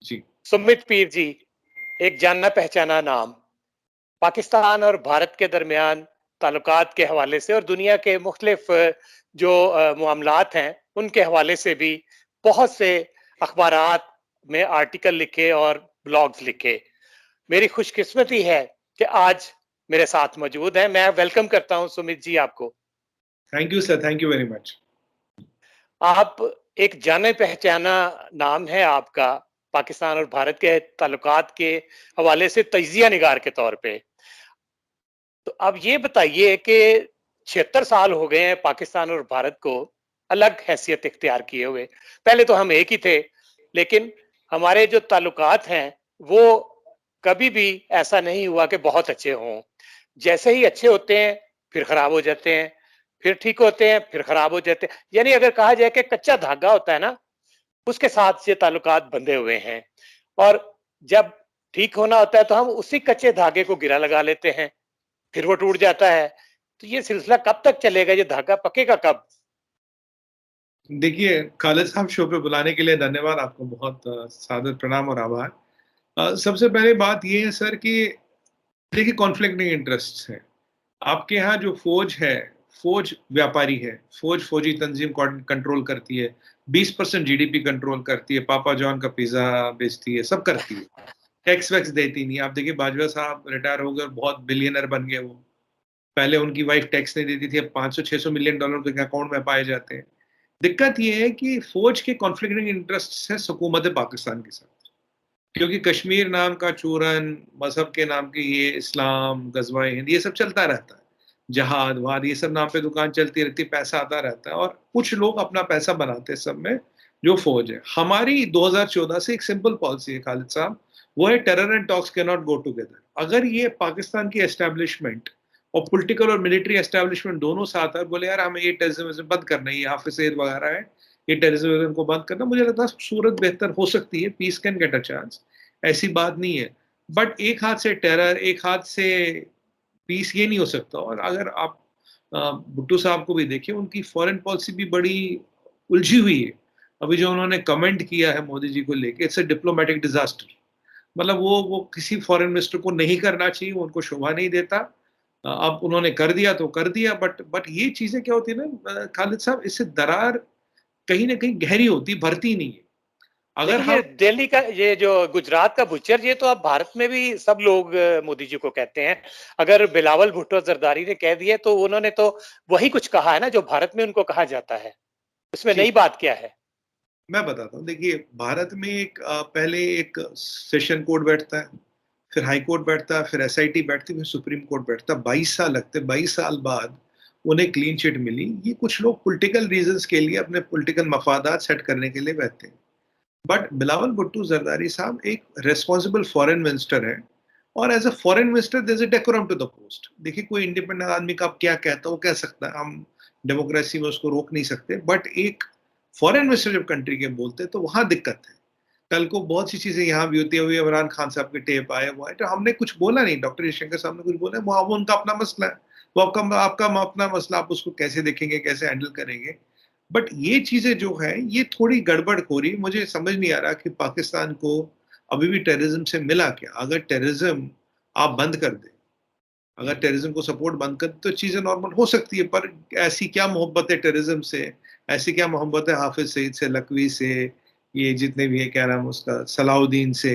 जी। सुमित पीर जी, एक जाना पहचाना नाम, पाकिस्तान और भारत के दरमियान ताल्लुकात के हवाले से और दुनिया के मुख्तलिफ जो मामलात हैं उनके हवाले से भी बहुत से अखबारात में आर्टिकल लिखे और ब्लॉग्स लिखे। मेरी खुशकिस्मती है कि आज मेरे साथ मौजूद हैं। मैं वेलकम करता हूं सुमित जी आपको। Thank you sir, thank you very much. आप एक जाने पहचाना नाम है आपका पाकिस्तान और भारत के ताल्लुकात के हवाले से तजिया निगार के तौर पे। तो अब ये बताइए कि 76 साल हो गए हैं पाकिस्तान और भारत को अलग हैसियत इख्तियार किए हुए। पहले तो हम एक ही थे, लेकिन हमारे जो ताल्लुकात हैं वो कभी भी ऐसा नहीं हुआ कि बहुत अच्छे हों। जैसे ही अच्छे होते हैं फिर खराब हो जाते हैं, फिर ठीक होते हैं फिर खराब हो जाते हैं। यानी अगर कहा जाए कि कच्चा धागा होता है ना, उसके साथ ये ताल्लुकात बंधे हुए हैं। और जब ठीक होना होता है तो हम उसी कच्चे धागे को गिरा लगा लेते हैं, फिर वो टूट जाता है। तो ये सिलसिला कब तक चलेगा? ये धागा पकेगा कब? देखिए, खालिद साहब शो पे बुलाने के लिए धन्यवाद। आपको बहुत सादर प्रणाम और आभार। सबसे पहले बात ये है सर कि देखिए कॉन्फ्लिक्टिंग इंटरेस्ट्स हैं। आपके यहाँ जो फ़ौज है, फ़ौज व्यापारी है, फ़ौज फ़ौजी तंज़ीम कंट्रोल करती है, 20% जीडीपी कंट्रोल करती है, पापा जॉन का पिज़्ज़ा बेचती है, सब करती है। टैक्स वैक्स देती नहीं। आप देखिए बाजवा साहब रिटायर हो गए और बहुत बिलियनर बन गए वो। पहले उनकी वाइफ टैक्स नहीं देती थी, अब 500-600 मिलियन डॉलर उनके अकाउंट में पाए जाते हैं। दिक्कत ये है कि फ़ौज के कॉन्फ्लिक्टिंग इंटरेस्ट्स हैं हुकूमत पाकिस्तान के साथ। क्योंकि कश्मीर नाम का चूरन, मज़हब के नाम की ये इस्लाम, ग़ज़वा-ए हिंद ये सब चलता रहता है। जहाद-वहाद ये सब नाम पे दुकान चलती रहती है, पैसा आता रहता है और कुछ लोग अपना पैसा बनाते हैं सब में, जो फ़ौज है। हमारी 2014 से एक सिंपल पॉलिसी है खालिद साहब, वो है terror and talks can not go together. अगर ये पाकिस्तान की एस्टेब्लिशमेंट और पॉलिटिकल और मिलिट्री एस्टेब्लिशमेंट दोनों साथ है और बोले यार हमें ये टेररिज्म बंद करना है, ये हाफिज़ सईद वगैरह है, ये टेररिज्म को बंद करना, मुझे लगता है सूरत बेहतर हो सकती है, piece can get a chance. ऐसी बात नहीं है। बट एक हाथ से टेरर, एक हाथ से पीस ये नहीं हो सकता। और अगर आप भुट्टो साहब को भी देखिए, उनकी फॉरेन पॉलिसी भी बड़ी उलझी हुई है। अभी जो उन्होंने कमेंट किया है मोदी जी को लेके, इट्स अ डिप्लोमैटिक डिजास्टर। मतलब वो किसी फॉरेन मिनिस्टर को नहीं करना चाहिए, वो उनको शोभा नहीं देता। अब उन्होंने कर दिया तो कर दिया, बट ये चीजें क्या होती है ना खालिद साहब, इससे दरार कहीं ना कहीं गहरी होती, भरती नहीं है। अगर लेकिन ये हम दिल्ली का, ये जो गुजरात का बुचर, ये तो अब भारत में भी सब लोग मोदी जी को कहते हैं। अगर बिलावल भुट्टो जरदारी ने कह दिया तो उन्होंने तो वही कुछ कहा है ना जो भारत में उनको कहा जाता है। उसमें जी नई बात क्या है? मैं बताता हूँ, देखिए भारत में एक पहले एक सेशन कोर्ट बैठता है, फिर हाई कोर्ट बैठता है, फिर एसआईटी बैठती है, फिर सुप्रीम कोर्ट बैठता है। 22 साल लगते हैं। 22 साल बाद उन्हें क्लीन चिट मिली। ये कुछ लोग पॉलिटिकल रीजंस के लिए, अपने पॉलिटिकल मफादात सेट करने के लिए बैठते हैं। बट बिलावल भुट्टो जरदारी साहब एक रेस्पॉन्सिबल फॉरेन मिनिस्टर है, और as a foreign minister there is a decorum to the post. देखिए कोई इंडिपेंडेंट आदमी का आप क्या कहता है वो कह सकता है, हम डेमोक्रेसी में उसको रोक नहीं सकते। बट एक फॉरेन मिनिस्टर जब कंट्री के बोलते हैं तो वहां दिक्कत है। कल को बहुत सी चीजें यहाँ भी होती है। अभी इमरान खान साहब के टेप आए, वो आए, तो हमने कुछ बोला नहीं, डॉक्टर जयशंकर साहब ने कुछ बोला, वो उनका अपना मसला है, वो आपका आपका अपना मसला, आप उसको कैसे देखेंगे, कैसे हैंडल करेंगे। बट ये चीजें जो है ये थोड़ी गड़बड़ हो रही। मुझे समझ नहीं आ रहा कि पाकिस्तान को अभी भी टेररिज्म से मिला क्या। अगर टेररिज्म आप बंद कर दें, अगर टेररिज्म को सपोर्ट बंद कर तो चीजें नॉर्मल हो सकती है। पर ऐसी क्या मोहब्बत है टेररिज्म से, ऐसी क्या मोहब्बत है हाफिज सईद से, लकवी से, ये जितने भी है, क्या नाम उसका, सलाउद्दीन से।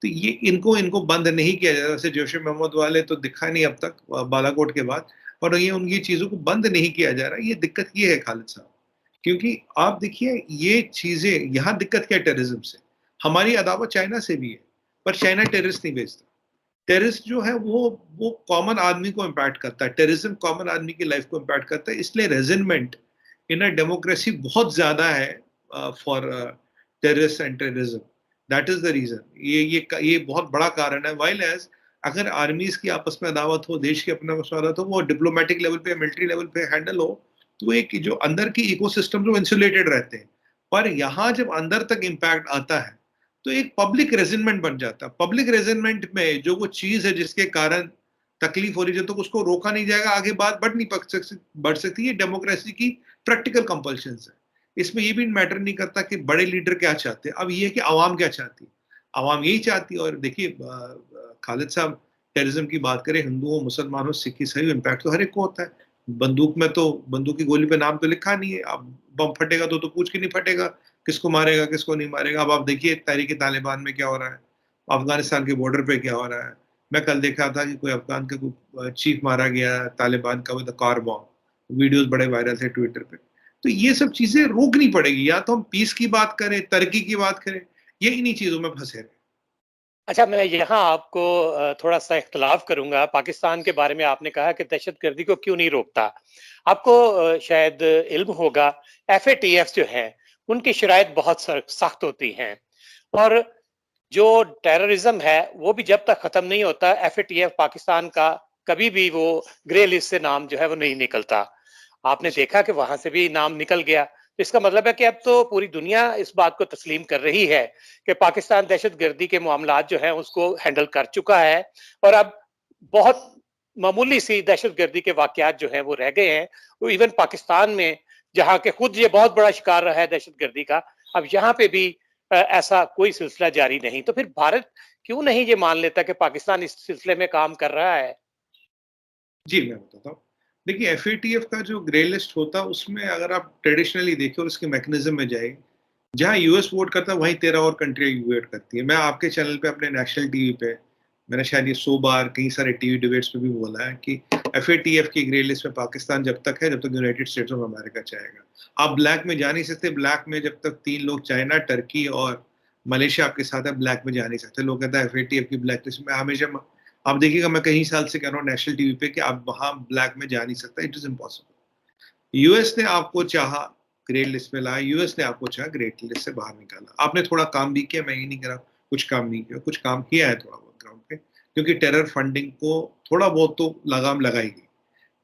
तो ये इनको इनको बंद नहीं किया जा रहा। वैसे जैश ए मोहम्मद वाले तो दिखा नहीं अब तक बालाकोट के बाद, और ये उनकी चीजों को बंद नहीं किया जा रहा। ये दिक्कत ये है खालिद साहब, क्योंकि आप देखिए ये चीजें, यहाँ दिक्कत क्या है टेररिज्म से। हमारी अदावत चाइना से भी है, पर चाइना टेररिस्ट नहीं भेजता। टेररिस्ट जो है वो कॉमन आदमी को इम्पैक्ट करता है। टेररिज्म कॉमन आदमी की लाइफ को इम्पैक्ट करता है। इसलिए रेजिनमेंट इन अ डेमोक्रेसी बहुत ज्यादा है for terrorist and terrorism. That is the reason. ये बहुत बड़ा कारण है। वाइल एज अगर आर्मीज की आपस में अदावत हो, देश की अपना मसवादत हो, वो डिप्लोमेटिक लेवल पे, मिलिट्री लेवल पे हैंडल हो, तो एक जो अंदर की इकोसिस्टम जो इंसुलेटेड रहते हैं। पर यहाँ जब अंदर तक इम्पैक्ट आता है तो एक पब्लिक रेजिनमेंट बन जाता है। पब्लिक रेजिनमेंट में जो वो चीज है जिसके कारण तकलीफ हो रही है, जब तक उसको रोका नहीं जाएगा आगे बात बढ़ सकती है। डेमोक्रेसी की प्रैक्टिकल कंपल्शन है। इसमें ये भी मैटर नहीं करता कि बड़े लीडर क्या चाहते हैं, अब ये है कि आवाम क्या चाहती है। आवाम यही चाहती है। और देखिए खालिद साहब टेररिज्म की बात करें, हिंदू हो, मुसलमान हो, सिख ईसाई हो, इम्पैक्ट तो हर एक को होता है। बंदूक में तो बंदूक की गोली पे नाम तो लिखा नहीं है। अब बम फटेगा तो पूछ के नहीं फटेगा, किसको मारेगा किसको नहीं मारेगा। अब आप देखिए तहरीक तालिबान में क्या हो रहा है, अफगानिस्तान के बॉर्डर पे क्या हो रहा है। मैं कल देख रहा था कि कोई अफगान का कोई चीफ मारा गया तालिबान का विद कार बॉम्ब, वीडियोस बड़े वायरल थे ट्विटर पे। तो ये सब चीजें रोकनी पड़ेगी, या तो हम पीस की बात करें, तरक्की की बात करें, ये इन्हीं चीजों में फंसे रहे। अच्छा, मैं यहाँ आपको थोड़ा-सा इख्तिलाफ़ करूँगा। पाकिस्तान के बारे में आपने कहा कि दहशतगर्दी को क्यों नहीं रोकता। आपको शायद इल्म होगा, एफएटीएफ जो है, उनकी शराइत बहुत सख्त होती हैं और जो टेररिज्म है, वो भी जब तक खत्म नहीं होता, एफएटीएफ पाकिस्तान का कभी भी वो ग्रे लिस्ट से नाम जो है वो नहीं निकलता। आपने देखा कि वहां से भी नाम निकल गया। तो इसका मतलब है कि अब तो पूरी दुनिया इस बात को तस्लीम कर रही है कि पाकिस्तान दहशतगर्दी के मामलात जो है उसको हैंडल कर चुका है और अब बहुत मामूली सी दहशतगर्दी के वाकयात जो हैं वो रह गए हैं। वो इवन पाकिस्तान में, जहाँ के खुद ये बहुत बड़ा शिकार रहा है दहशतगर्दी का, अब यहाँ पे भी ऐसा कोई सिलसिला जारी नहीं। तो फिर भारत क्यों नहीं ये मान लेता कि पाकिस्तान इस सिलसिले में काम कर रहा है? जी, मैं बताता हूँ। देखिए एफएटीएफ का जो ग्रे लिस्ट होता है उसमें अगर आप ट्रेडिशनली देखें और उसके मैकेनिज्म में जाए, जहाँ यूएस वोट करता है वहीं 13 और कंट्री वोट करती है। मैं आपके चैनल पे अपने नेशनल टीवी पे मैंने शायद ये 100 बार कई सारे टीवी डिबेट्स पे भी बोला है कि एफएटीएफ की ग्रे लिस्ट में पाकिस्तान जब तक है, जब तक यूनाइटेड स्टेट्स ऑफ अमेरिका चाहेगा। आप ब्लैक में जा नहीं सकते। ब्लैक में जब तक 3 लोग चाइना, टर्की और मलेशिया आपके साथ है, ब्लैक में जा नहीं सकते। लोग कहते हैं एफएटीएफ की ब्लैक लिस्ट में हमेशा। आप देखिएगा, मैं कई साल से कह रहा हूँ नेशनल टीवी पे कि आप वहां ब्लैक में जा नहीं सकता, इट इज इम्पॉसिबल। यूएस ने आपको चाहा ग्रेट लिस्ट में लाया, यूएस ने आपको चाहा ग्रेट लिस्ट से बाहर निकाला। आपने थोड़ा काम भी किया, मैं ये नहीं कह रहा कुछ काम नहीं किया, कुछ काम किया है थोड़ा बहुत ग्राउंड पे, क्योंकि टेरर फंडिंग को थोड़ा बहुत तो लगाम लगाएगी।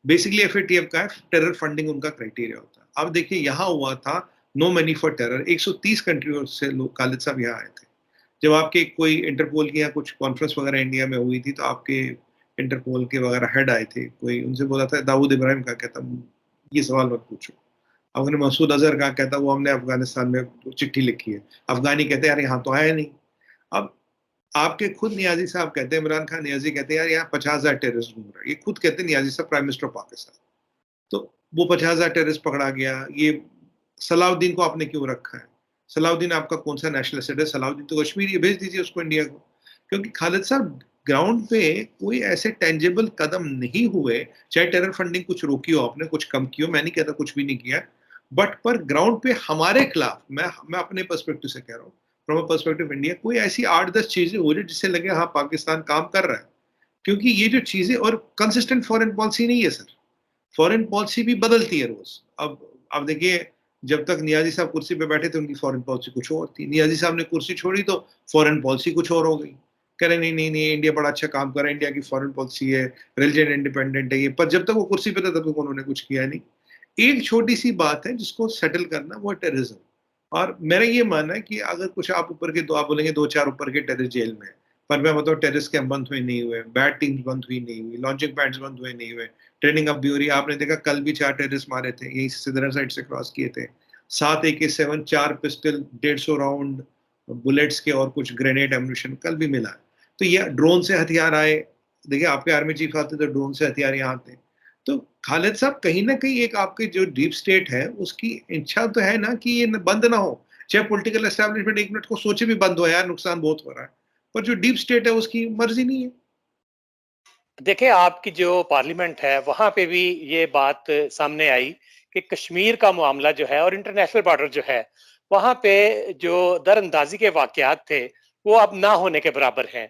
बेसिकली एफएटीएफ का है, टेरर फंडिंग उनका क्राइटेरिया होता है। अब देखिए यहाँ हुआ था नो मनी फॉर टेरर, 130 कंट्रियों से लोग, खालिद साहब यहाँ आए थे। जब आपके कोई इंटरपोल की या कुछ कॉन्फ्रेंस वगैरह इंडिया में हुई थी, तो आपके इंटरपोल के वगैरह हेड आए थे, कोई उनसे बोला था दाऊद इब्राहिम का, कहता ये सवाल मत पूछो। हमने मसूद अजहर का, कहता वो हमने अफगानिस्तान में चिट्ठी लिखी है। अफगानी कहते यार यहाँ तो आया नहीं। अब आपके खुद नियाजी साहब कहते हैं, इमरान खान नियाजी कहते हैं यार यहाँ 50,000 टेररिस्ट घूम रहा है। ये खुद कहते हैं नियाजी साहब, प्राइम मिनिस्टर ऑफ पाकिस्तान। तो वो 50,000 टेररिस्ट पकड़ा गया। ये सलाउद्दीन को आपने क्यों रखा है? सलाउद्दीन आपका कौन सा नेशनल एसेट है? सलाउद्दीन तो कश्मीरी है, भेज दीजिए उसको इंडिया को। क्योंकि खालिद साहब ग्राउंड पे कोई ऐसे टेंजिबल कदम नहीं हुए। चाहे टेरर फंडिंग कुछ रोकी हो आपने, कुछ कम की हो, मैं नहीं कहता कुछ भी नहीं किया, बट पर ग्राउंड पे हमारे खिलाफ, मैं अपने पर्सपेक्टिव से कह रहा हूँ, फ्रॉम अ पर्सपेक्टिव इंडिया, कोई ऐसी 8-10 चीजें हो रही जिससे लगे हाँ पाकिस्तान काम कर रहा है। क्योंकि ये जो चीजें, और कंसिस्टेंट फॉरेन पॉलिसी नहीं है सर। फॉरेन पॉलिसी भी बदलती है रोज। अब देखिए, जब तक नियाजी साहब कुर्सी पे बैठे थे उनकी फॉरेन पॉलिसी कुछ और थी। नियाजी साहब ने कुर्सी छोड़ी तो फॉरेन पॉलिसी कुछ और हो गई। कह रहे नहीं नहीं नहीं, इंडिया बड़ा अच्छा काम कर रहा है, इंडिया की फॉरेन पॉलिसी है, रिलीजन इंडिपेंडेंट है ये। पर जब तक वो कुर्सी पे था तब तक उन्होंने कुछ किया नहीं। एक छोटी सी बात है जिसको सेटल करना, वो है टेररिज्म। और मेरा ये मानना है कि अगर कुछ आप ऊपर के, तो आप बोलेंगे 2-4 ऊपर के टेररिस्ट जेल में है। पर मैं बताऊँ, टेररिस्ट कैंप बंद हुए नहीं हुए, बैट टीम्स बंद हुई नहीं हुई, लॉन्चिंग पैड्स बंद हुए नहीं हुए, ट्रेनिंग अब भी हो रही है। आपने देखा कल भी 4 टेररिस्ट मारे थे, यहीं से सिदरा साइड से क्रॉस किए थे। 7 AK-7, 4 पिस्टल, 150 राउंड बुलेट्स के और कुछ ग्रेनेड एम्यूनिशन कल भी मिला है। तो ये ड्रोन से हथियार आए। देखिए आपके आर्मी चीफ आते तो ड्रोन से हथियार यहाँ आते। तो खालिद साहब कहीं ना कहीं एक आपके जो डीप स्टेट है उसकी इच्छा तो है ना कि ये बंद ना हो। चाहे पॉलिटिकल एस्टेब्लिशमेंट एक मिनट को सोचे भी बंद हो, यार नुकसान बहुत हो रहा है, पर जो डीप स्टेट है उसकी मर्जी नहीं है। देखिए, आपकी जो पार्लियामेंट है, वहाँ पे भी ये बात सामने आई कि कश्मीर का मामला जो है और इंटरनेशनल बॉर्डर जो है, वहाँ पे जो दरअंदाज़ी के वाक़यात थे, वो अब ना होने के बराबर हैं।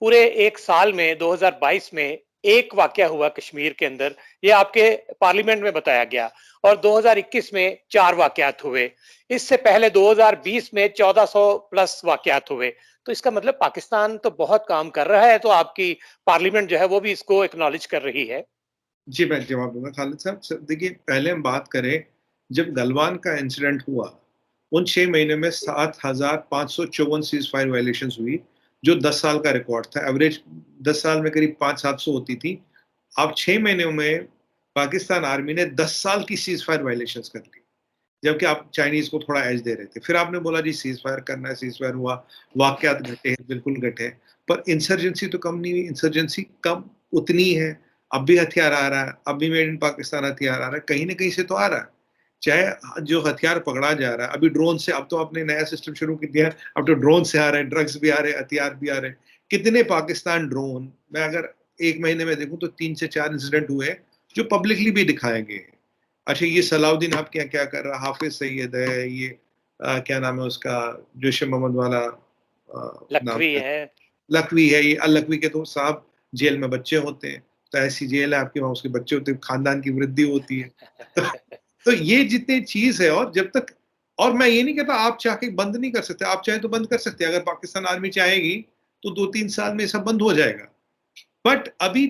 पूरे 1 साल में 2022 में 1 वाक़या हुआ कश्मीर के अंदर, ये आपके पार्लियामेंट में बताया गया और 2021 में 4 वाक़यात हुए। इससे पहले 2020 में 1400 प्लस वाक़यात हुए। तो इसका मतलब पाकिस्तान तो बहुत काम कर रहा है, तो आपकी पार्लियामेंट जो है वो भी इसको एक्नॉलेज कर रही है। जी, मैं जवाब दूँगा खालिद साहब। देखिए पहले हम बात करें, जब गलवान का इंसिडेंट हुआ, उन 6 महीने में 7,554 सीज़ फायर वायलेशंस हुई, जो 10 साल का रिकॉर्ड था। एवरेज 10 साल में करीब 500-700 होती थी। अब 6 महीनों में पाकिस्तान आर्मी ने 10 साल की सीज़ फायर वायलेशंस कर ली। जबकि आप चाइनीज को थोड़ा एज दे रहे थे। फिर आपने बोला जी सीज फायर करना है, सीज फायर हुआ, वाकयात घटे हैं, बिल्कुल घटे हैं, पर इंसर्जेंसी तो कम नहीं हुई। इंसर्जेंसी कम उतनी है, अब भी हथियार आ रहा है, अब भी मेड इन पाकिस्तान हथियार आ रहा है, कहीं ना कहीं से तो आ रहा है। चाहे जो हथियार पकड़ा जा रहा है, अभी ड्रोन से, अब तो आपने नया सिस्टम शुरू कर दिया, अब तो ड्रोन से आ रहे हैं, ड्रग्स भी आ रहे हैं, हथियार भी आ रहे हैं। कितने पाकिस्तान ड्रोन, मैं अगर एक महीने में देखूं तो 3 से 4 इंसिडेंट हुए जो पब्लिकली भी दिखाए गए हैं। अच्छा, ये सलाउद्दीन आपके यहाँ क्या कर रहा है, हाफिज सईद है, ये क्या नाम है उसका, जैश ए मोहम्मद वाला नाम लखवी है, है। लखवी है, ये लखवी के तो साहब जेल में बच्चे होते हैं, तो ऐसी जेल है आपके वहां, उसके बच्चे होते हैं, खानदान की वृद्धि होती है। तो ये जितने चीज है, और जब तक, और मैं ये नहीं कहता आप चाह के बंद नहीं कर सकते, आप चाहे तो बंद कर सकते हैं, अगर पाकिस्तान आर्मी चाहेगी तो 2-3 साल में सब बंद हो जाएगा। बट अभी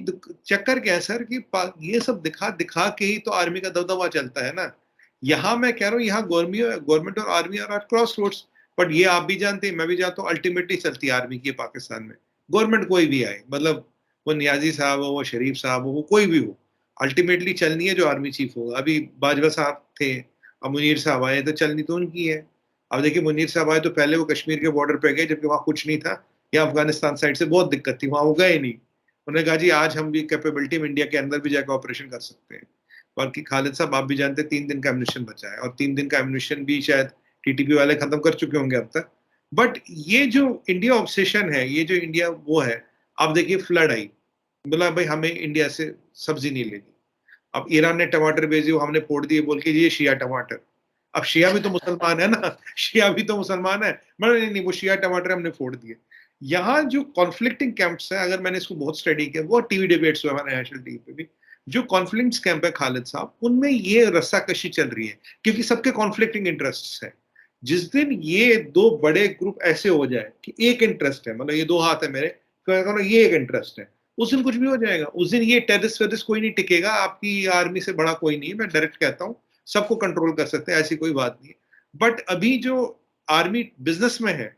चक्कर क्या है सर कि ये सब दिखा दिखा के ही तो आर्मी का दबदबा चलता है ना। यहाँ मैं कह रहा हूँ, यहाँ गवर्नमेंट और आर्मी और क्रॉस रोड्स। बट ये आप भी जानते हैं, मैं भी जानता हूँ, अल्टीमेटली चलती है आर्मी की पाकिस्तान में। गवर्नमेंट कोई भी आए, मतलब वो नियाजी साहब हो, वो शरीफ साहब हो, वो कोई भी हो, अल्टीमेटली चलनी है जो आर्मी चीफ होगा। अभी बाजवा साहब थे, अब मुनीर साहब आए, तो चलनी तो उनकी है। अब देखिए, मुनीर साहब आए तो पहले वो कश्मीर के बॉर्डर पे गए, जबकि वहां कुछ नहीं था, या अफगानिस्तान साइड से बहुत दिक्कत थी, वहां वो गए नहीं। उन्होंने कहा जी आज हम भी कैपेबिलिटी में इंडिया के अंदर भी जाकर ऑपरेशन कर सकते हैं। बाकी खालिद साहब आप भी जानते हैं 3 दिन का एम्यूनिशन बचा है, और 3 दिन का एम्यूनिशन भी शायद टीटीपी वाले खत्म कर चुके होंगे अब तक। बट ये जो इंडिया ऑब्सेशन है, ये जो इंडिया वो है, अब देखिए फ्लड आई, बोला भाई हमें इंडिया से सब्जी नहीं लेनी। अब ईरान ने टमाटर भेजे, वो हमने फोड़ दिए बोल के ये शिया टमाटर। अब शिया भी तो मुसलमान है ना, शिया भी तो मुसलमान है, मगर नहीं नहीं, वो शिया टमाटर हमने फोड़ दिए। यहाँ जो कॉन्फ्लिक्टिंग कैंप्स है, अगर मैंने इसको बहुत स्टडी किया, वो टीवी डिबेट्स हुए हमारे नेशनल टीवी पे भी, जो कॉन्फ्लिक्ट कैंप है खालिद साहब, उनमें ये रस्साकशी चल रही है, क्योंकि सबके कॉन्फ्लिक्टिंग इंटरेस्ट है। जिस दिन ये दो बड़े ग्रुप ऐसे हो जाए कि एक इंटरेस्ट है, मतलब ये दो हाथ है मेरे, तो ये एक इंटरेस्ट है, उस दिन कुछ भी हो जाएगा। उस दिन ये टेररिस्ट वेरिस्ट कोई नहीं टिकेगा, आपकी आर्मी से बड़ा कोई नहीं है, मैं डायरेक्ट कहता हूँ, सबको कंट्रोल कर सकते हैं, ऐसी कोई बात नहीं है। बट अभी जो आर्मी बिजनेस में है,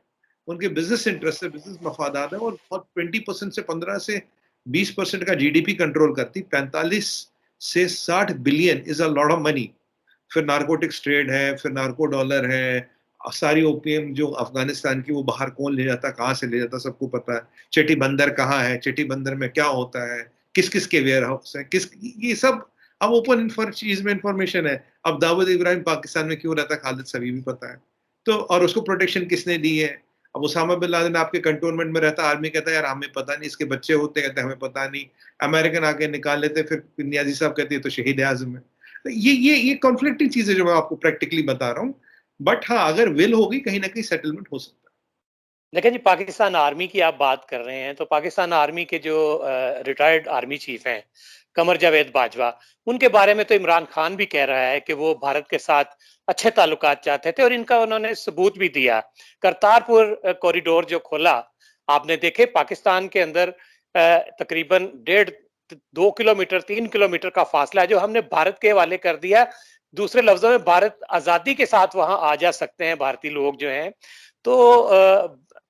उनके बिजनेस इंटरेस्ट है, बिजनेस मफादात है, और 20% से 15 से 20% का जीडीपी कंट्रोल करती, 45 से 60 billion is a lot of money. फिर नार्कोटिक्स ट्रेड है, फिर नार्को डॉलर है, सारी ओपीएम जो अफगानिस्तान की, वो बाहर कौन ले जाता, कहाँ से ले जाता, सबको पता है। चिटी बंदर कहाँ है, चिटी बंदर में क्या होता है, किस किस के वेयर हाउस है, किस, ये सब अब ओपन चीज में इंफॉर्मेशन है। अब दाऊद इब्राहिम पाकिस्तान में क्यों रहता है, खालिद सभी भी पता है। तो और उसको प्रोटेक्शन किसने दी है। अब उसामा बिन लादेन आपके कंटोनमेंट में रहता है, आर्मी कहता है यार हमें पता नहीं, इसके बच्चे होते, कहते हैं हमें पता नहीं, अमेरिकन आके निकाल लेते, फिर नियाजी साहब कहते हैं तो शहीद आजम है। तो ये कॉन्फ्लिक्टिंग चीजें जो मैं आपको प्रैक्टिकली बता रहा हूँ। बट हाँ, अगर विल होगी, कहीं ना कहीं सेटलमेंट हो सकता है। देखिए जी, पाकिस्तान आर्मी की आप बात कर रहे हैं, तो पाकिस्तान आर्मी के जो रिटायर्ड आर्मी चीफ हैं, कमर जावेद बाजवा, उनके बारे में तो इमरान खान भी कह रहा है कि वो भारत के साथ अच्छे ताल्लुकात चाहते थे, और इनका उन्होंने सबूत भी दिया। करतारपुर कॉरिडोर जो खोला, आपने देखे पाकिस्तान के अंदर तकरीबन 1.5-2 किलोमीटर 3 किलोमीटर का फासला है, जो हमने भारत के हवाले कर दिया। दूसरे लफ्जों में भारत आजादी के साथ वहां आ जा सकते हैं भारतीय लोग जो हैं। तो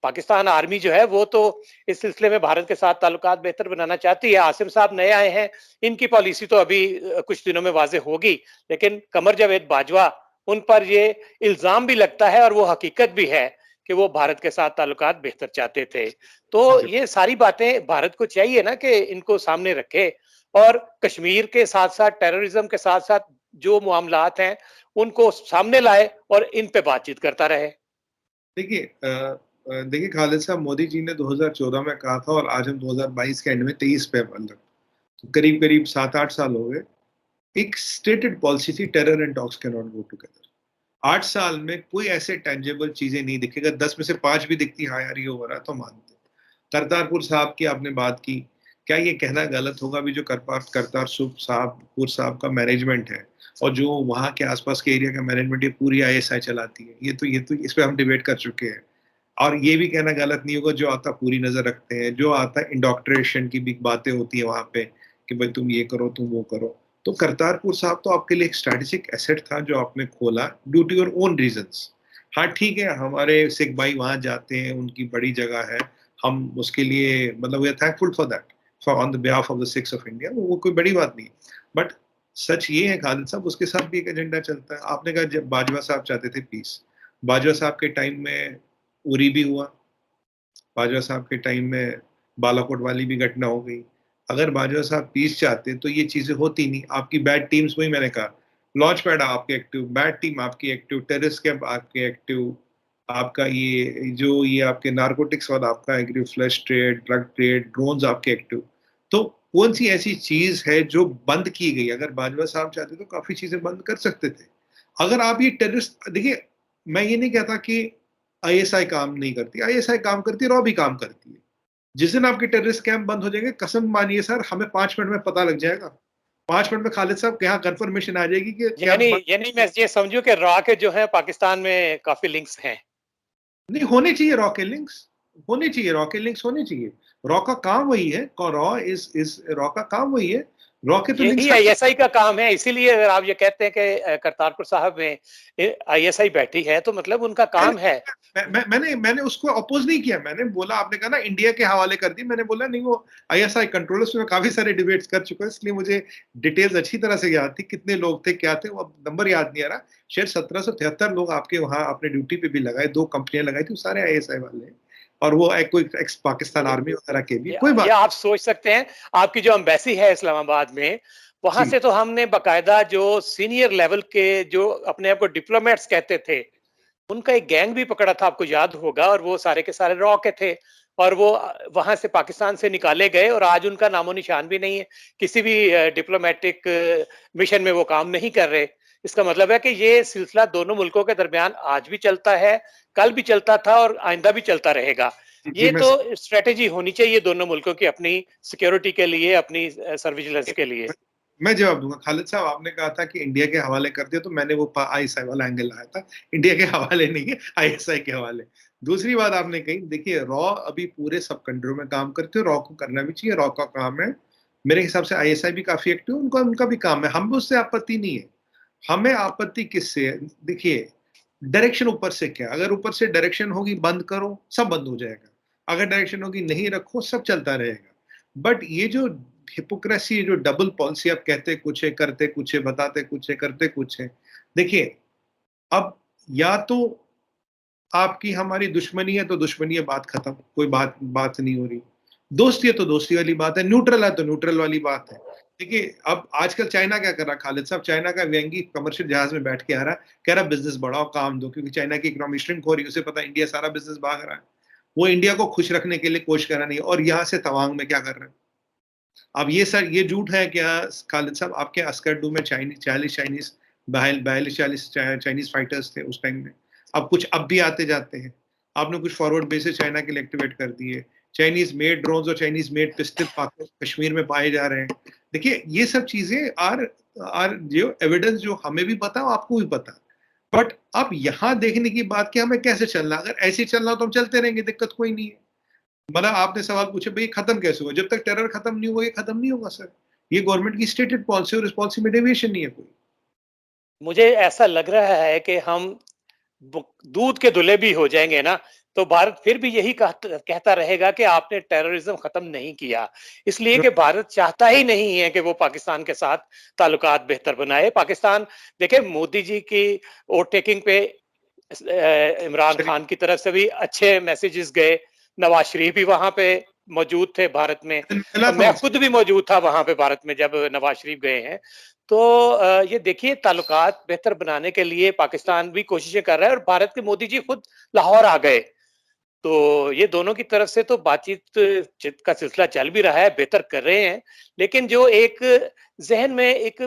पाकिस्तान आर्मी जो है वो तो इस सिलसिले में भारत के साथ ताल्लुकात बेहतर बनाना चाहती है। आसिम साहब नए आए हैं, इनकी पॉलिसी तो अभी कुछ दिनों में वाज़ेह होगी, लेकिन कमर जावेद बाजवा, उन पर ये इल्ज़ाम भी लगता है और वो हकीकत भी है कि वो भारत के साथ ताल्लुकात बेहतर चाहते थे। तो जी। ये सारी बातें भारत को चाहिए ना कि इनको सामने रखे, और कश्मीर के साथ-साथ टेररिज्म के साथ-साथ जो मामलात हैं, उनको सामने लाए और इन पे बातचीत करता रहे। देखिए देखिए खालिद साहब, मोदी जी ने 2014 में कहा था, और आज हम 2022 के एंड में 23 पे, मतलब करीब करीब 7-8 साल हो गए। एक स्टेटेड पॉलिसी थी, terror and talks can not go together. 8 साल में कोई ऐसे टेंजेबल चीजें नहीं दिखेगा, 10 में से 5 भी दिखती, हाँ यार ये हो रहा है तो मानते। करतारपुर साहब की आपने बात की, क्या ये कहना गलत होगा भी जो करतारपुर साहब का मैनेजमेंट है, और जो वहाँ के आसपास के एरिया का मैनेजमेंट, ये पूरी आईएसआई चलाती है, ये तो इस पे हम डिबेट कर चुके हैं। और ये भी कहना गलत नहीं होगा, जो आता पूरी नजर रखते हैं, जो आता है इंडोक्ट्रेशन की भी बातें होती है वहाँ पे, कि भाई तुम ये करो, तुम वो करो। तो करतारपुर साहब तो आपके लिए एक स्ट्रेटेजिक एसेट था जो आपने खोला due to your own reasons. हाँ ठीक है, हमारे सिख भाई वहां जाते हैं, उनकी बड़ी जगह है, हम उसके लिए, मतलब we are thankful for that, for on the behalf of the Sikhs of India, वो कोई बड़ी बात नहीं। बट सच ये है खालिद साहब, उसके साथ भी एक एजेंडा चलता है। आपने कहा जब बाजवा साहब चाहते थे पीस, बाजवा साहब के टाइम में उरी भी हुआ, बाजवा साहब के टाइम में बालाकोट वाली भी घटना हो गई। अगर बाजवा साहब पीस चाहते तो ये चीजें होती नहीं। आपकी बैड टीम्स, वही मैंने कहा, लॉन्च पैड आपके एक्टिव, बैड टीम आपकी एक्टिव, टेररिस्ट कैंप आपके एक्टिव, आपका ये आपके नारकोटिक्स और आपका agri flash trade, drug trade, drones आपके एक्टिव। तो कौन सी ऐसी चीज है जो बंद की गई? अगर बाजवा साहब चाहते तो काफी चीजें बंद कर सकते थे। अगर आप ये टेररिस्ट, देखिए मैं ये नहीं कहता कि आईएसआई काम नहीं करती, आईएसआई काम करती है, रॉ भी काम करती है। जिस दिन आपके टेररिस्ट कैंप बंद हो जाएंगे, कसम मानिए सर, हमें 5 मिनट में पता लग जाएगा। 5 मिनट में खालिद साहब के यहाँ कंफर्मेशन आ जाएगी कि यानी कैंप बंद। यानी मैं ये समझूं कि रॉ के जो है पाकिस्तान में काफी लिंक्स हैं। नहीं, होने चाहिए रॉ के लिंक्स, होने चाहिए रॉ के लिंक्स, होने चाहिए। रॉ का काम वही है, रॉ का काम वही है। रॉ के तो यही लिंक्स हर। आईएसआई का काम है, इसीलिए अगर आप ये कहते हैं कि करतारपुर साहब में आईएसआई बैठी है तो मतलब उनका काम है। मैंने उसको अपोज नहीं किया। मैंने बोला, आपने कहा ना इंडिया के हवाले कर दी, मैंने बोला नहीं, वो आईएसआई कंट्रोलर्स में काफी सारे डिबेट्स कर चुका है, इसलिए मुझे डिटेल्स अच्छी तरह से याद थी, कितने लोग थे, क्या थे, वो नंबर याद नहीं आ रहा। शायद 1773 लोग आपके वहां अपने ड्यूटी पे भी लगाए, 2 कंपनियां लगाई थी, सारे आईएसआई वाले हैं। और वो कोई एक्स पाकिस्तान आर्मी वगैरह के भी, कोई बात। या आप सोच सकते हैं, आपकी जो एम्बेसी है इस्लामाबाद में, वहां जी से तो हमने बकायदा जो सीनियर लेवल के जो अपने आप को डिप्लोमेट्स कहते थे, उनका एक गैंग भी पकड़ा था, आपको याद होगा, और वो सारे के सारे रॉ के थे। और वो वहां से पाकिस्तान से निकाले गए और आज उनका नामो निशान भी नहीं है। किसी भी डिप्लोमेटिक मिशन में वो काम नहीं कर रहे। इसका मतलब है कि ये सिलसिला दोनों मुल्कों के दरमियान आज भी चलता है, कल भी चलता था और आइंदा भी चलता रहेगा। जी जी, ये तो स्ट्रेटेजी होनी चाहिए दोनों मुल्कों की अपनी सिक्योरिटी के लिए, अपनी सर्विजिलेंस के लिए। मैं जवाब दूंगा। खालिद साहब, आपने कहा था कि इंडिया के हवाले कर दिया, तो मैंने वो आईएसआई वाला एंगल लाया था। इंडिया के हवाले नहीं है, आईएसआई के हवाले। दूसरी बात आपने कही, देखिए रॉ अभी पूरे सब कंट्रियों में काम करते हैं, रॉ को करना भी चाहिए, रॉ का काम है। मेरे हिसाब से आईएसआई भी काफी एक्टिव है, उनका उनका भी काम है, हम उससे आपत्ति नहीं है। हमें आपत्ति किससे है? देखिए, डायरेक्शन ऊपर से क्या, अगर ऊपर से डायरेक्शन होगी बंद करो, सब बंद हो जाएगा। अगर डायरेक्शन होगी नहीं रखो, सब चलता रहेगा। बट ये जो हिपोक्रेसी, जो डबल पॉलिसी, आप कहते कुछ है, करते कुछ है, बताते कुछ है, करते कुछ है। देखिए, अब या तो आपकी हमारी दुश्मनी है तो दुश्मनी है, बात खत्म, कोई बात बात नहीं हो रही। दोस्ती है तो दोस्ती वाली बात है, न्यूट्रल है तो न्यूट्रल वाली बात है। देखिए, अब आजकल चाइना क्या कर रहा है खालिद साहब? चाइना का व्यंगी कमर्शियल जहाज में बैठ के आ रहा है, कह रहा बिजनेस बढ़ाओ, काम दो, क्योंकि चाइना की इकोनॉमी श्रिंक हो रही है, उसे पता है इंडिया सारा बिजनेस भाग रहा है। वो इंडिया को खुश रखने के लिए कोशिश कर रहा नहीं है। और यहाँ से तवांग में क्या कर रहे हैं? अब ये सर, ये झूठ है क्या खालिद साहब? आपके अस्करडू में चाइनीज 40 चाइनीज, 42 40 चाइनीज फाइटर्स थे उस टाइम में। अब कुछ अब भी आते जाते हैं। आपने कुछ फॉरवर्ड बेसिस चाइना के लिए एक्टिवेट कर दिए। चाइनीज मेड ड्रोन्स और चाइनीज मेड पिस्टल कश्मीर में पाए जा रहे हैं। देखिए, ये सब चीजें आर आर जो एविडेंस, जो हमें भी पता है, आपको भी पता है। बट अब यहाँ देखने की बात कि हमें कैसे चलना, अगर ऐसे ही चलना हो तो हम चलते रहेंगे, दिक्कत कोई नहीं है। मतलब आपने सवाल पूछे भाई खत्म कैसे होगा? जब तक टेरर खत्म नहीं हुआ, ये खत्म नहीं होगा सर। ये गवर्नमेंट की स्टेटेड पॉलिसी, और इस पॉलिसी में डेविएशन नहीं है कोई। मुझे ऐसा लग रहा है कि हम दूध के धुले भी हो जाएंगे ना, तो भारत फिर भी यही कहता रहेगा कि आपने टेररिज्म खत्म नहीं किया। इसलिए कि भारत चाहता ही नहीं है कि वो पाकिस्तान के साथ ताल्लुकात बेहतर बनाए। पाकिस्तान, देखिए मोदी जी की वोट टेकिंग पे इमरान शरीफ, खान की तरफ से भी अच्छे मैसेजेस गए। नवाज शरीफ भी वहां पे मौजूद थे भारत में, मिला और था मैं उनसे। खुद भी मौजूद था वहां पे भारत में जब नवाज शरीफ गए हैं। तो ये देखिए, ताल्लुकात बेहतर बनाने के लिए पाकिस्तान भी कोशिशें कर रहा है और भारत के मोदी जी खुद लाहौर आ गए। तो ये दोनों की तरफ से तो बातचीत का सिलसिला चल भी रहा है, बेहतर कर रहे हैं। लेकिन जो एक ज़हन में एक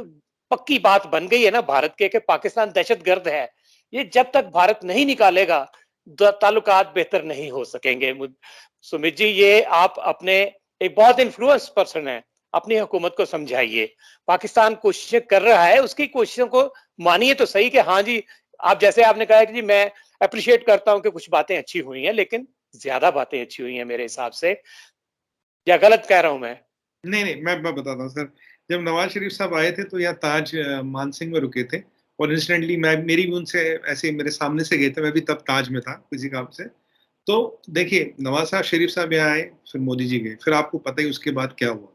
पक्की बात बन गई है ना भारत के, कि पाकिस्तान दहशतगर्द है, ये जब तक भारत नहीं निकालेगा, ताल्लुकात बेहतर नहीं हो सकेंगे। सुमित जी, ये आप अपने एक बहुत इन्फ्लुएंस पर्सन हैं, अपनी हुकूमत को समझाइए। पाकिस्तान कोशिशें कर रहा है, उसकी कोशिशों को मानिए तो सही कि हाँ जी, आप जैसे आपने कहा कि जी मैं अप्रिशिएट करता हूं कि कुछ बातें अच्छी हुई हैं, लेकिन ज्यादा बातें अच्छी हुई हैं मेरे हिसाब से। या गलत कह रहा हूं मैं? नहीं नहीं, मैं बताता हूँ सर। जब नवाज शरीफ साहब आए थे तो यहाँ ताज मानसिंह में रुके थे। और इंसिडेंटली मैं, मेरी भी उनसे ऐसे मेरे सामने से गए थे, मैं भी तब ताज में था किसी काम से। तो देखिए, नवाज साहब शरीफ साहब यहाँ आए, फिर मोदी जी गए, फिर आपको पता ही उसके बाद क्या हुआ।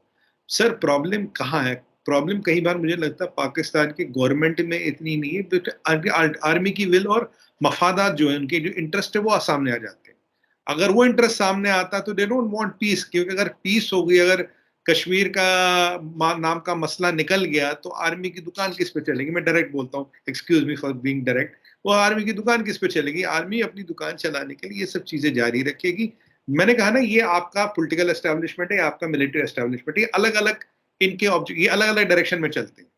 सर प्रॉब्लम कहाँ है? प्रॉब्लम कई बार मुझे लगता है पाकिस्तान की गवर्नमेंट में इतनी नहीं है, बट आर्मी की विल और मफादात जो है, उनके जो इंटरेस्ट है वो सामने आ जाते हैं। अगर वो इंटरेस्ट सामने आता तो दे डोंट वांट पीस, क्योंकि अगर पीस हो गई, अगर कश्मीर का नाम का मसला निकल गया तो आर्मी की दुकान किस पे चलेगी? मैं डायरेक्ट बोलता हूँ, excuse me for being direct, वो आर्मी की दुकान किस पे चलेगी? आर्मी अपनी दुकान चलाने के लिए ये सब चीजें जारी रखेगी। मैंने कहा ना, ये आपका पॉलिटिकल एस्टेब्लिशमेंट है, आपका मिलिट्री एस्टेब्लिशमेंट, ये अलग अलग इनके ऑब्जेक्ट, ये अलग अलग डायरेक्शन में चलते हैं।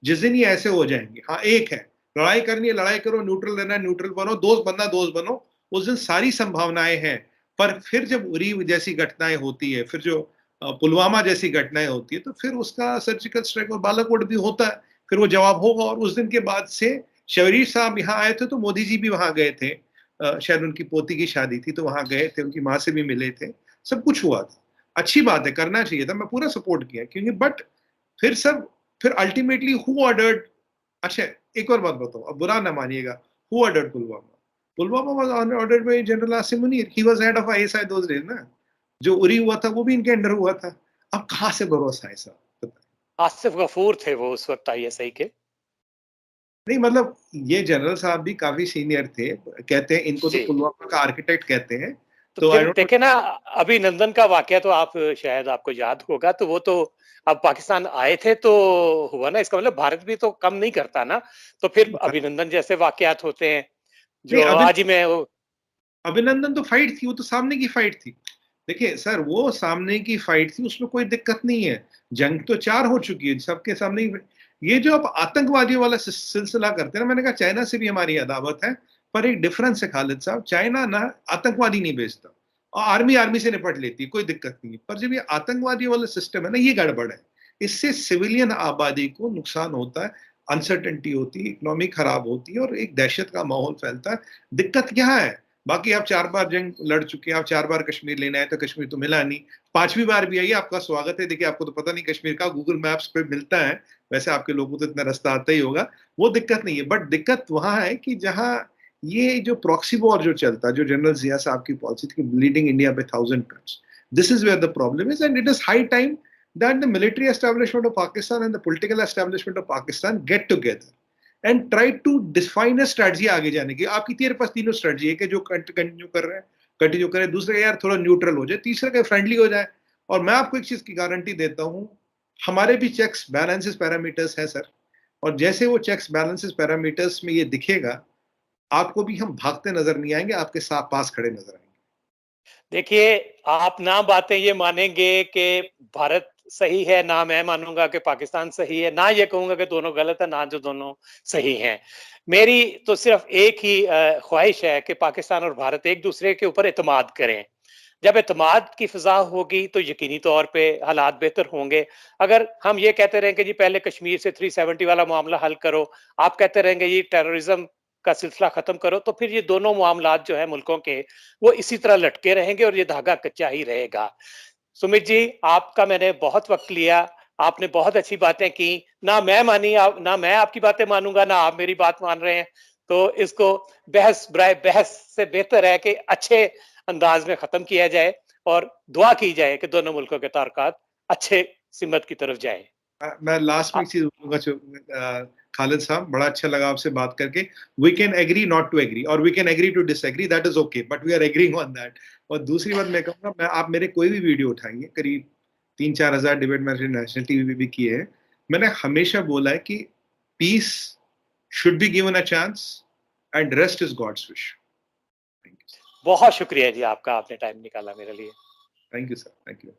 जिस दिन ये ऐसे हो जाएंगे, हाँ एक है, लड़ाई करनी है लड़ाई करो, न्यूट्रल रहना है न्यूट्रल बनो, दोस्त बनना दोस्त बनो, उस दिन सारी संभावनाएं हैं। पर फिर जब उरी जैसी घटनाएं होती है, फिर जो पुलवामा जैसी घटनाएं होती है, तो फिर उसका सर्जिकल स्ट्राइक और बालाकोट भी होता है, फिर वो जवाब होगा। और उस दिन के बाद से शरीफ साहब यहाँ आए थे तो मोदी जी भी वहां गए थे, शायद उनकी पोती की शादी थी तो वहां गए थे, उनकी माँ से भी मिले थे, सब कुछ हुआ था। अच्छी बात है, करना चाहिए था, मैं पूरा सपोर्ट किया, क्योंकि बट फिर अल्टीमेटली हु ऑर्डर्ड? अच्छा, एक और बात बताओ, अब बुरा ना मानिएगा, who ordered Pulwama? Pulwama was ordered by general Asim Munir, he was head of ISI those days ना। जो उरी हुआ था वो भी इनके अंडर हुआ था। अब कहां से भरोसा है साहब, बताइए। आसिफ गफूर थे वो उस वक्त आईएसआई के। नहीं मतलब, ये जनरल साहब भी काफी सीनियर थे, कहते हैं इनको तो जी। पुलवामा का आर्किटेक्ट कहते हैं। तो तो आई फिर डोंट नो। देखे ना, अभिनंदन का वाकया तो आप शायद आपको याद होगा, तो वो तो अब पाकिस्तान आए थे तो हुआ ना, इसका मतलब भारत भी तो कम नहीं करता ना। तो फिर अभिनंदन जैसे वाकयात होते हैं नहीं, जो आज ही मैं वो। अभिनंदन तो फाइट थी, वो तो सामने की फाइट थी। देखिए सर, वो सामने की फाइट थी, उसमें कोई दिक्कत नहीं है। जंग तो 4 हो चुकी है, सबके सामने ये जो आप आतंकवादियों वाला सिलसिला करते हैं ना, मैंने कहा चाइना से भी हमारी अदावत है, पर एक डिफरेंस है खालिद साहब, चाइना ना आतंकवादी नहीं भेजता, और आर्मी आर्मी से निपट लेती है, कोई दिक्कत नहीं है। पर जब ये आतंकवादियों वाला सिस्टम है ना, ये गड़बड़ है। इससे सिविलियन आबादी को नुकसान होता है, अनसर्टेनिटी होती है, इकोनॉमी खराब होती है, और एक दहशत का माहौल फैलता है। दिक्कत क्या है? बाकी आप 4 बार जंग लड़ चुके हैं, आप 4 बार कश्मीर लेने आए तो कश्मीर तो मिला नहीं, 5वीं बार भी आइए, आपका स्वागत है। देखिए, आपको तो पता नहीं कश्मीर का, गूगल मैप्स पे मिलता है, वैसे आपके लोगों को तो इतना रास्ता आता ही होगा, वो दिक्कत नहीं है। बट दिक्कत वहां है कि जहां ये जो प्रॉक्सी वॉर जो चलता है, जो जनरल जिया साहब की पॉलिसी थी, bleeding India by 1000 cuts, this is where the problem is, and it is high time that the military establishment of Pakistan and the political establishment of Pakistan get together and try to define a strategy आगे जाने की। आपकी तेरे पास तीनों strategy है कि जो continue कर रहे हैं कंटिन्यू करें, दूसरा का यार थोड़ा न्यूट्रल हो जाए, तीसरा का फ्रेंडली हो जाए। और मैं आपको एक चीज की गारंटी देता हूं, हमारे भी चेक्स बैलेंसेस पैरामीटर्स हैं सर, और जैसे वो चेक्स बैलेंसेस पैरामीटर्स में ये दिखेगा, आपको भी हम भागते नजर नहीं आएंगे, आपके साथ पास खड़े नजर आएंगे। देखिए, आप ना बातें ये मानेंगे कि भारत सही है, ना मैं मानूँगा कि पाकिस्तान सही है, ना ये कहूँगा कि दोनों गलत है, ना जो दोनों सही हैं। मेरी तो सिर्फ़ एक ही ख़्वाहिश है कि पाकिस्तान और भारत एक-दूसरे के ऊपर एतमाद करें। जब एतमाद की फ़िज़ा होगी तो यकीनी तौर पे हालात बेहतर होंगे। अगर हम ये कहते रहें कि जी पहले कश्मीर से 370 वाला मामला हल करो, आप कहते रहेंगे ये टेररिज़्म का सिलसिला खत्म करो, तो फिर ये दोनों मामलात जो है मुल्कों के, वो इसी तरह लटके रहेंगे और ये धागा कच्चा ही रहेगा। सुमित जी, आपका मैंने बहुत वक्त लिया, आपने बहुत अच्छी बातें की, ना मैं मानी, ना मैं आपकी बातें मानूंगा, ना आप मेरी बात मान रहे हैं। तो इसको बहस बराए बहस से बेहतर है कि अच्छे अंदाज में खत्म किया जाए और दुआ की जाए कि दोनों मुल्कों के ताल्लुकात अच्छे सिमत की तरफ जाए। मैं लास्ट में एक चीज बोलूंगा, खालिद साहब, बड़ा अच्छा लगा आपसे बात करके। We can agree not to agree, और we can agree to disagree, that is okay, but we are agreeing on that. और दूसरी बात मैं कहूंगा, मैं आप मेरे कोई भी वीडियो उठाएंगे, करीब 3-4 हजार डिबेट मैंने नेशनल टीवी पे भी किए हैं, मैंने हमेशा बोला है कि peace should be given a chance and rest is God's wish. बहुत शुक्रिया जी आपका, आपने टाइम निकाला मेरे लिए। Thank you sir, thank you.